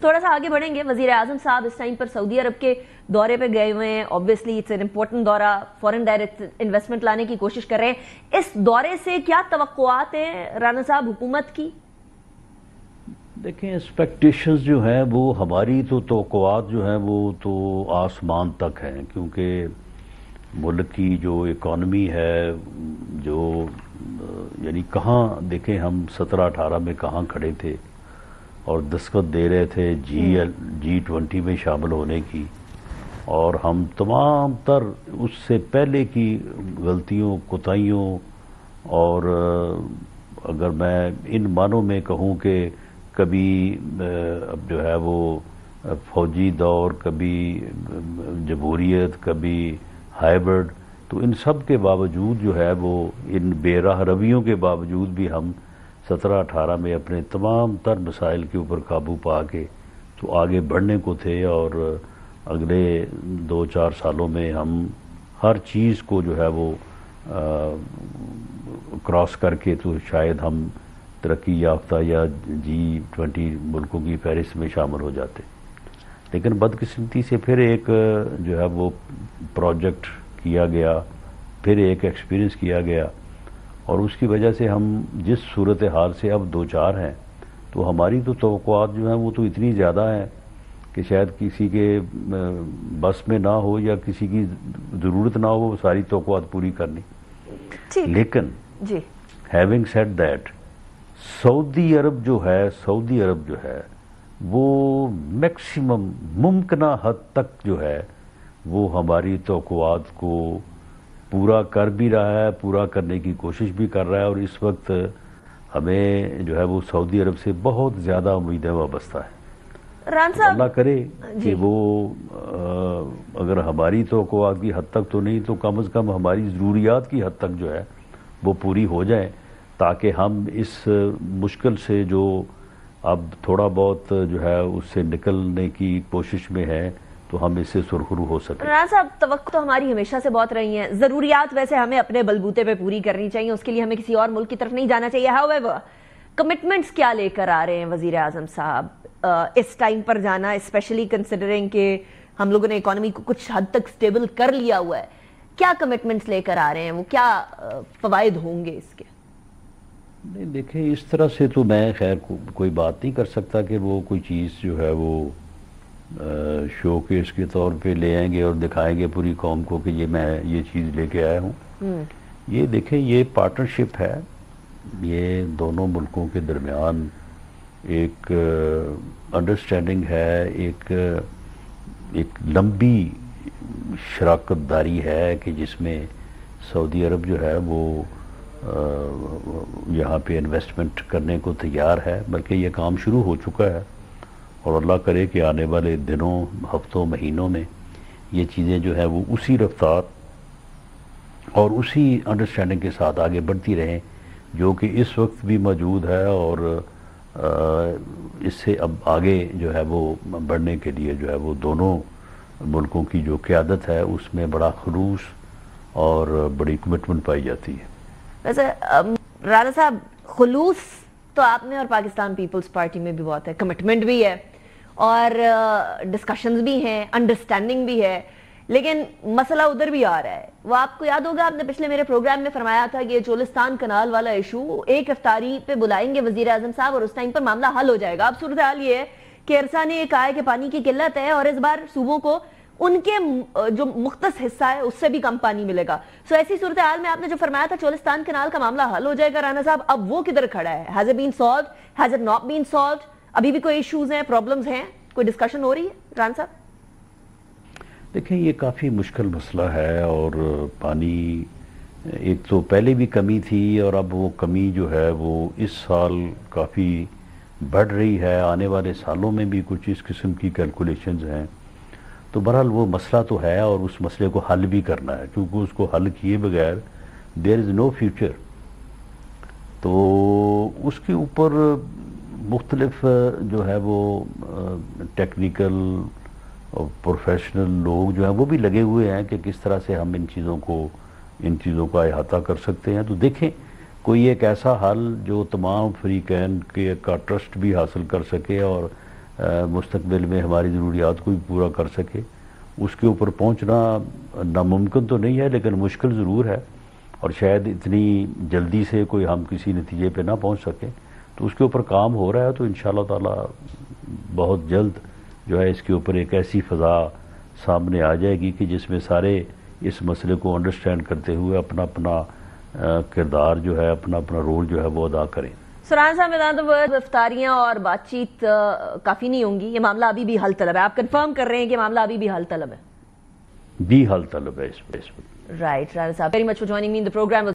تھوڑا سا آگے بڑھیں گے. وزیر اعظم صاحب اس ٹائم پر سعودی عرب کے دورے پہ گئے ہوئے ہیں. آبویسلی اٹس این امپورٹنٹ دورہ, فورن ڈائریکٹ انویسٹمنٹ لانے کی کوشش کر رہے ہیں. اس دورے سے کیا توقعات ہیں رانا صاحب حکومت کی؟ دیکھیں ایکسپیکٹیشنز جو ہیں وہ ہماری تو توقعات جو ہیں وہ تو آسمان تک ہیں, کیونکہ ملک کی جو اکانومی ہے جو یعنی کہاں دیکھیں ہم 17-18 میں کہاں کھڑے تھے اور دستخط دے رہے تھے G20 میں شامل ہونے کی, اور ہم تمام تر اس سے پہلے کی غلطیوں کوتاہیوں اور اگر میں ان معنوں میں کہوں کہ کبھی اب جو ہے وہ فوجی دور, کبھی جمہوریت, کبھی ہائیبرڈ, تو ان سب کے باوجود جو ہے وہ ان بے راہ رویوں کے باوجود بھی ہم 17-18 میں اپنے تمام تر مسائل کے اوپر قابو پا کے تو آگے بڑھنے کو تھے, اور اگلے 2-4 سالوں میں ہم ہر چیز کو جو ہے وہ کراس کر کے تو شاید ہم ترقی یافتہ یا G20 ملکوں کی فہرست میں شامل ہو جاتے. لیکن بدقسمتی سے پھر ایک جو ہے وہ پروجیکٹ کیا گیا, پھر ایک ایکسپیرینس کیا گیا, اور اس کی وجہ سے ہم جس صورتحال سے اب دوچار ہیں تو ہماری تو توقعات جو ہیں وہ تو اتنی زیادہ ہیں کہ شاید کسی کے بس میں نہ ہو یا کسی کی ضرورت نہ ہو وہ ساری توقعات پوری کرنی. لیکن ہیونگ سیڈ دیٹ, سعودی عرب جو ہے وہ میکسیمم ممکنہ حد تک جو ہے وہ ہماری توقعات کو پورا کر بھی رہا ہے, پورا کرنے کی کوشش بھی کر رہا ہے, اور اس وقت ہمیں جو ہے وہ سعودی عرب سے بہت زیادہ امیدیں وابستہ ہیں. اللہ کرے کہ وہ اگر ہماری توقعات کی حد تک تو نہیں تو کم از کم ہماری ضروریات کی حد تک جو ہے وہ پوری ہو جائیں, تاکہ ہم اس مشکل سے جو اب تھوڑا بہت جو ہے اس سے نکلنے کی کوشش میں ہے تو ہم اس سے سرخرو ہو سکیں. رانا صاحب توقع تو ہماری ہمیشہ سے بہت رہی ہیں, ضروریات ویسے ہمیں اپنے بلبوتے پہ پوری کرنی چاہیے, اس کے لیے ہمیں کسی اور ملک کی طرف نہیں جانا چاہیے. however کمٹمنٹس کیا لے کر آ رہے ہیں وزیر اعظم صاحب اس ٹائم پر جانا, اسپیشلی کنسیڈرنگ کہ ہم لوگوں نے اکانومی کو کچھ حد تک سٹیبل کر لیا ہوا ہے, کیا کمٹمنٹس لے کر آ رہے ہیں, وہ کیا فوائد ہوں گے اس کے؟ نہیں دیکھیں اس طرح سے تو میں خیر کوئی بات نہیں کر سکتا کہ وہ کوئی چیز جو ہے وہ شو کیس کے طور پہ لے آئیں گے اور دکھائیں گے پوری قوم کو کہ میں یہ چیز لے کے آیا ہوں. یہ دیکھیں یہ پارٹنرشپ ہے, یہ دونوں ملکوں کے درمیان ایک انڈرسٹینڈنگ ہے, ایک لمبی شراکت داری ہے کہ جس میں سعودی عرب جو ہے وہ یہاں پہ انویسٹمنٹ کرنے کو تیار ہے, بلکہ یہ کام شروع ہو چکا ہے, اور اللہ کرے کہ آنے والے دنوں, ہفتوں, مہینوں میں یہ چیزیں جو ہے وہ اسی رفتار اور اسی انڈرسٹینڈنگ کے ساتھ آگے بڑھتی رہیں جو کہ اس وقت بھی موجود ہے, اور اس سے اب آگے جو ہے وہ بڑھنے کے لیے جو ہے وہ دونوں ملکوں کی جو قیادت ہے اس میں بڑا خلوص اور بڑی کمٹمنٹ پائی جاتی ہے. ویسے رانا صاحب خلوص تو آپ میں اور پاکستان پیپلز پارٹی میں بھی بہت ہے, کمٹمنٹ بھی ہے اور ڈسکشنز بھی ہیں, انڈرسٹینڈنگ بھی ہے, لیکن مسئلہ ادھر بھی آ رہا ہے. وہ آپ کو یاد ہوگا آپ نے پچھلے میرے پروگرام میں فرمایا تھا کہ یہ چولستان کنال والا ایشو ایک افطاری پہ بلائیں گے وزیر اعظم صاحب اور اس ٹائم پر معاملہ حل ہو جائے گا. اب صورتحال یہ ہے کہ عرصہ نے کہا ہے کہ پانی کی قلت ہے اور اس بار صوبوں کو ان کے جو مختص حصہ ہے اس سے بھی کم پانی ملے گا. سو ایسی صورتحال میں آپ نے جو فرمایا تھا چولستان کنال کا معاملہ حل ہو جائے گا, رانا صاحب اب وہ کدھر کھڑا ہے؟ Has it been solved, has it not been solved? ابھی بھی کوئی ایشوز ہیں, پرابلمز ہیں, کوئی ڈسکشن ہو رہی ہے رانا صاحب؟ دیکھیں یہ کافی مشکل مسئلہ ہے, اور پانی ایک تو پہلے بھی کمی تھی اور اب وہ کمی جو ہے وہ اس سال کافی بڑھ رہی ہے, آنے والے سالوں میں بھی کچھ اس قسم کی کیلکولیشنز ہیں. تو بہرحال وہ مسئلہ تو ہے اور اس مسئلے کو حل بھی کرنا ہے, کیونکہ اس کو حل کیے بغیر دیر از نو فیوچر. تو اس کے اوپر مختلف جو ہے وہ ٹیکنیکل اور پروفیشنل لوگ جو ہیں وہ بھی لگے ہوئے ہیں کہ کس طرح سے ہم ان چیزوں کا احاطہ کر سکتے ہیں. تو دیکھیں کوئی ایک ایسا حل جو تمام فریقین کا ٹرسٹ بھی حاصل کر سکے اور مستقبل میں ہماری ضروریات کو بھی پورا کر سکے. اس کے اوپر پہنچنا ناممکن تو نہیں ہے لیکن مشکل ضرور ہے, اور شاید اتنی جلدی سے کوئی ہم کسی نتیجے پہ نہ پہنچ سکیں. تو اس کے اوپر کام ہو رہا ہے, تو انشاءاللہ تعالی بہت جلد جو ہے اس کے اوپر ایک ایسی فضا سامنے آ جائے گی کہ جس میں سارے اس مسئلے کو انڈرسٹینڈ کرتے ہوئے اپنا اپنا کردار جو ہے, اپنا اپنا رول جو ہے وہ ادا کریں. سرحان صاحب, افطاریاں اور بات چیت کافی نہیں ہوں گی, یہ معاملہ ابھی بھی حل طلب ہے. آپ کنفرم کر رہے ہیں کہ معاملہ ابھی بھی حل طلب ہے؟ بھی حل طلب ہے اس وقت. Right, Rana Saab. Very much for joining me in the program.